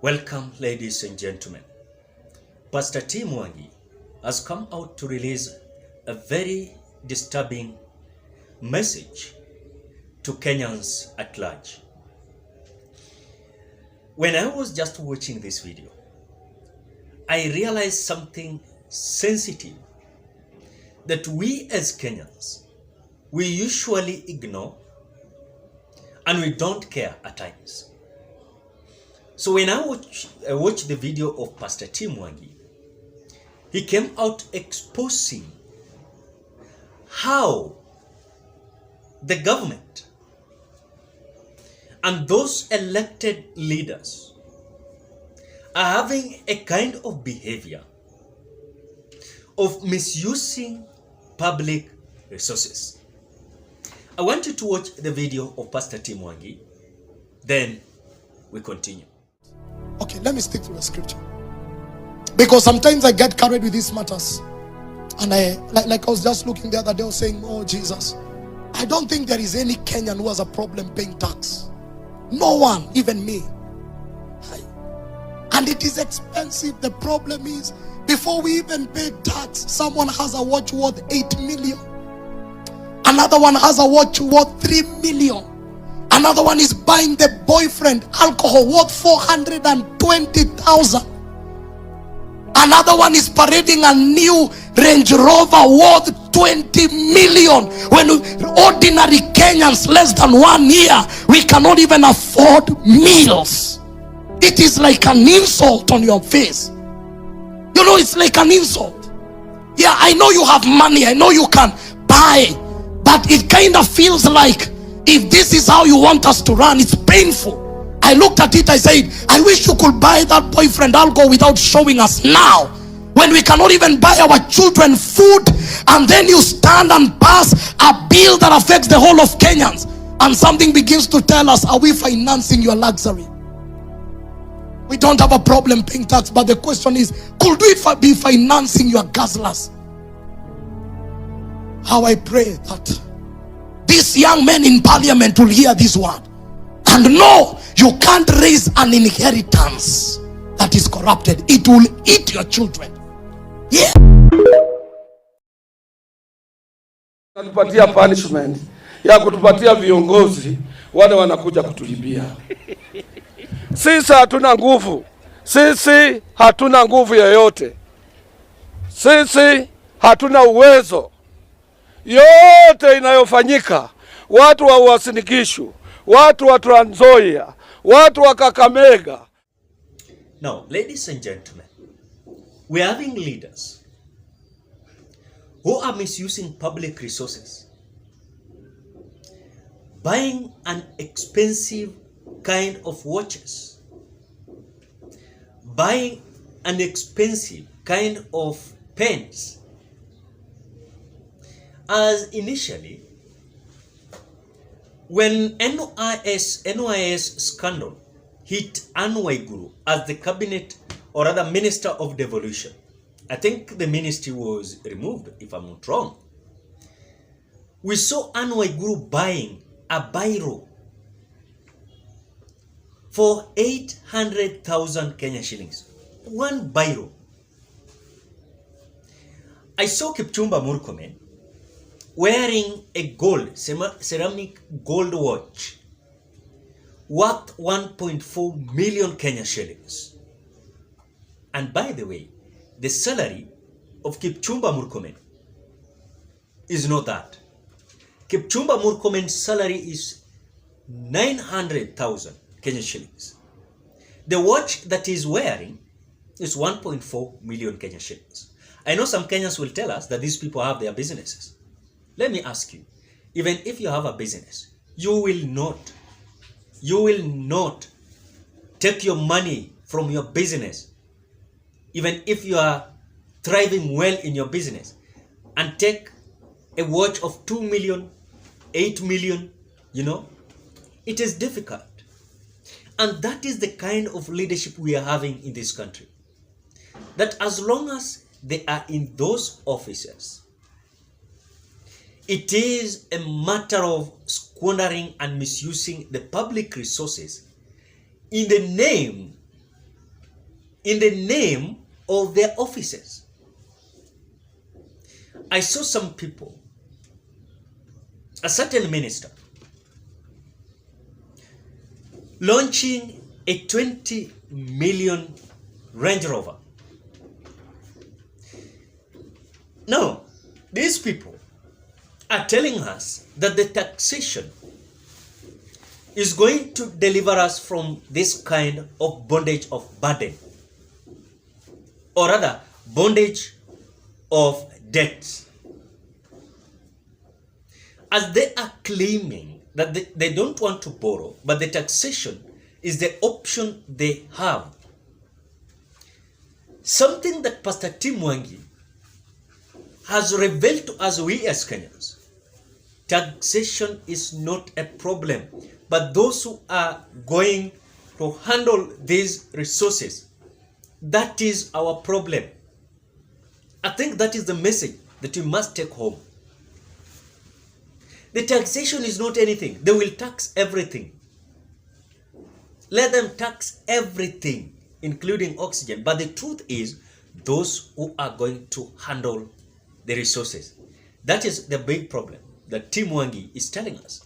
Welcome, ladies and gentlemen. Pastor Mwangi has come out to release a very disturbing message to Kenyans at large. When I was just watching this video, I realized something sensitive that we as Kenyans, we usually ignore and we don't care at times. So when I watched the video of Pastor Mwangi, he came out exposing how the government and those elected leaders are having a kind of behavior of misusing public resources. I want you to watch the video of Pastor Mwangi, then we continue. Okay, let me stick to the scripture, because sometimes I get carried with these matters, and I was just looking the other day, I was saying, oh Jesus, I don't think there is any Kenyan who has a problem paying tax. No one, even me. And it is expensive. The problem is, before we even pay tax, someone has a watch worth 8 million. Another one has a watch worth 3 million. Another one is buying the boyfriend alcohol worth 420,000. Another one is parading a new Range Rover worth 20 million. When ordinary Kenyans, less than 1 year, we cannot even afford meals. It is like an insult on your face. You know, it's like an insult. Yeah, I know you have money, I know you can buy, but it kind of feels like, if this is how you want us to run, it's painful. I looked at it, I said, I wish you could buy that boyfriend alcohol without showing us now, when we cannot even buy our children food, and then you stand and pass a bill that affects the whole of Kenyans, and something begins to tell us, are we financing your luxury? We don't have a problem paying tax, but the question is, could we be financing your guzzlers? How I pray that these young men in parliament will hear this word and know you can't raise an inheritance that is corrupted. It will eat your children. Yeah. Tupatia punishment ya kutupatia viongozi wale wanakuja kutulibia. Sisi hatuna nguvu. Sisi hatuna nguvu yoyote. Sisi hatuna uwezo. Yote inayofanyika, watu wa Uasin Gishu, watu wa Trans Nzoia, watu wa Kakamega. Now, ladies and gentlemen, we are having leaders who are misusing public resources, buying an expensive kind of watches, buying an expensive kind of pens, as initially, when NYS scandal hit Anne Waiguru as the cabinet, or rather minister of devolution, I think the ministry was removed, if I'm not wrong. We saw Anne Waiguru buying a biro for 800,000 Kenya shillings. One biro. I saw Kipchumba Murkomen wearing a gold, ceramic gold watch worth 1.4 million Kenya shillings. And by the way, the salary of Kipchumba Murkomen is not that. Kipchumba Murkomen's salary is 900,000 Kenya shillings. The watch that he's wearing is 1.4 million Kenya shillings. I know some Kenyans will tell us that these people have their businesses. Let me ask you, even if you have a business, you will not take your money from your business, even if you are thriving well in your business, and take a watch of 2 million, 8 million, you know, it is difficult. And that is the kind of leadership we are having in this country. That as long as they are in those offices, it is a matter of squandering and misusing the public resources in the name in the name of their offices. I saw some people, a certain minister, launching a 20 million Range Rover. Now, these people are telling us that the taxation is going to deliver us from this kind of bondage of burden, or rather, bondage of debts. As they are claiming that they don't want to borrow, but the taxation is the option they have. Something that Pastor Mwangi has revealed to us, we as Kenyans. Taxation is not a problem, but those who are going to handle these resources, that is our problem. I think that is the message that we must take home. The taxation is not anything. They will tax everything. Let them tax everything, including oxygen. But the truth is, those who are going to handle the resources. That is the big problem that Mwangi is telling us.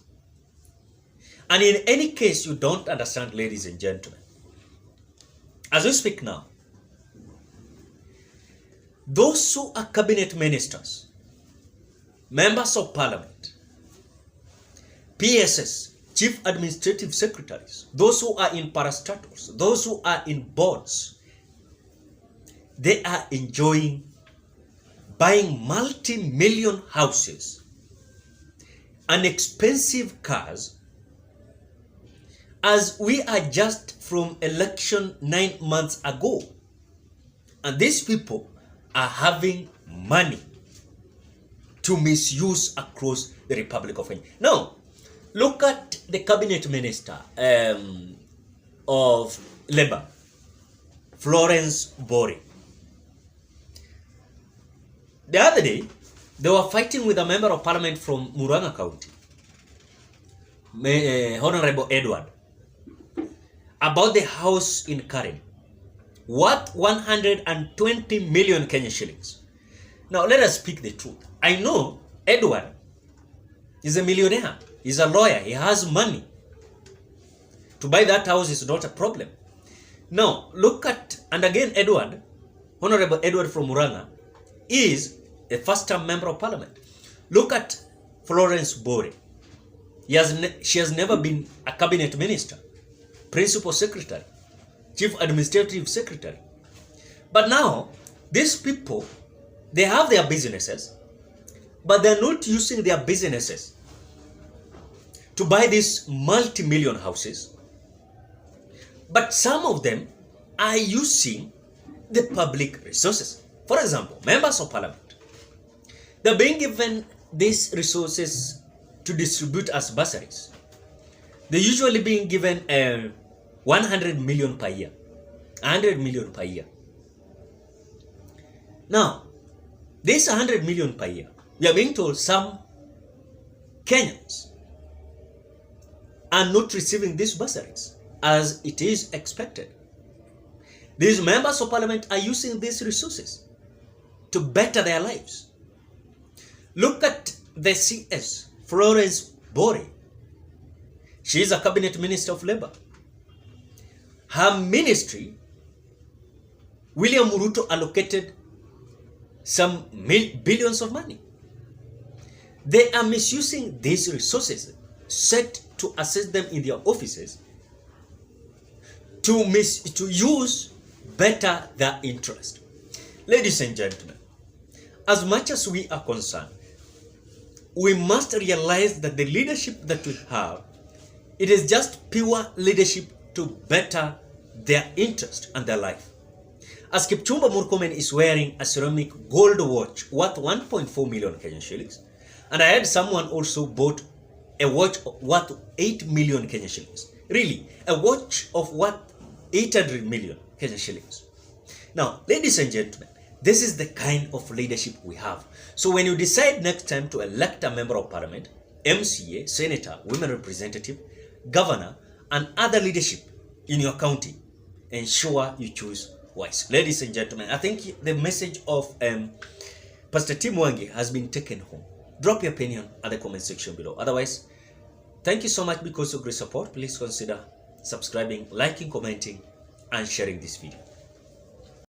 And in any case you don't understand, ladies and gentlemen, as we speak now, those who are cabinet ministers, members of parliament, PSS, chief administrative secretaries, those who are in parastatals, those who are in boards, they are enjoying buying multi-million houses and expensive cars, as we are just from election 9 months ago. And these people are having money to misuse across the Republic of Kenya. Now, look at the cabinet minister of Labour, Florence Bori. The other day, they were fighting with a member of parliament from Murang'a County, Honorable Edward, about the house in Karen, worth 120 million Kenya shillings. Now, let us speak the truth. I know Edward is a millionaire. He's a lawyer. He has money. To buy that house is not a problem. Now, look at, and again, Edward, Honorable Edward from Murang'a, is a first-term member of parliament. Look at Florence Bori. She has never been a cabinet minister, principal secretary, chief administrative secretary. But now, these people, they have their businesses, but they're not using their businesses to buy these multi-million houses. But some of them are using the public resources. For example, members of parliament, they're being given these resources to distribute as bursaries. They're usually being given 100 million per year. 100 million per year. Now, this 100 million per year, we are being told some Kenyans are not receiving these bursaries as it is expected. These members of parliament are using these resources to better their lives. Look at the CS, Florence Bori. She is a cabinet minister of Labour. Her ministry, William Ruto allocated some billions of money. They are misusing these resources set to assist them in their offices to use better their interest. Ladies and gentlemen, as much as we are concerned, we must realize that the leadership that we have, it is just pure leadership to better their interest and their life. As Kipchumba Murkomen is wearing a ceramic gold watch worth 1.4 million Kenyan shillings, and I heard someone also bought a watch worth 8 million Kenyan shillings. Really, a watch of worth 800 million Kenyan shillings. Now, ladies and gentlemen, this is the kind of leadership we have. So when you decide next time to elect a member of parliament, MCA, senator, women representative, governor, and other leadership in your county, ensure you choose wise. Ladies and gentlemen, I think the message of Pastor Mwangi has been taken home. Drop your opinion at the comment section below. Otherwise, thank you so much because of great support. Please consider subscribing, liking, commenting, and sharing this video.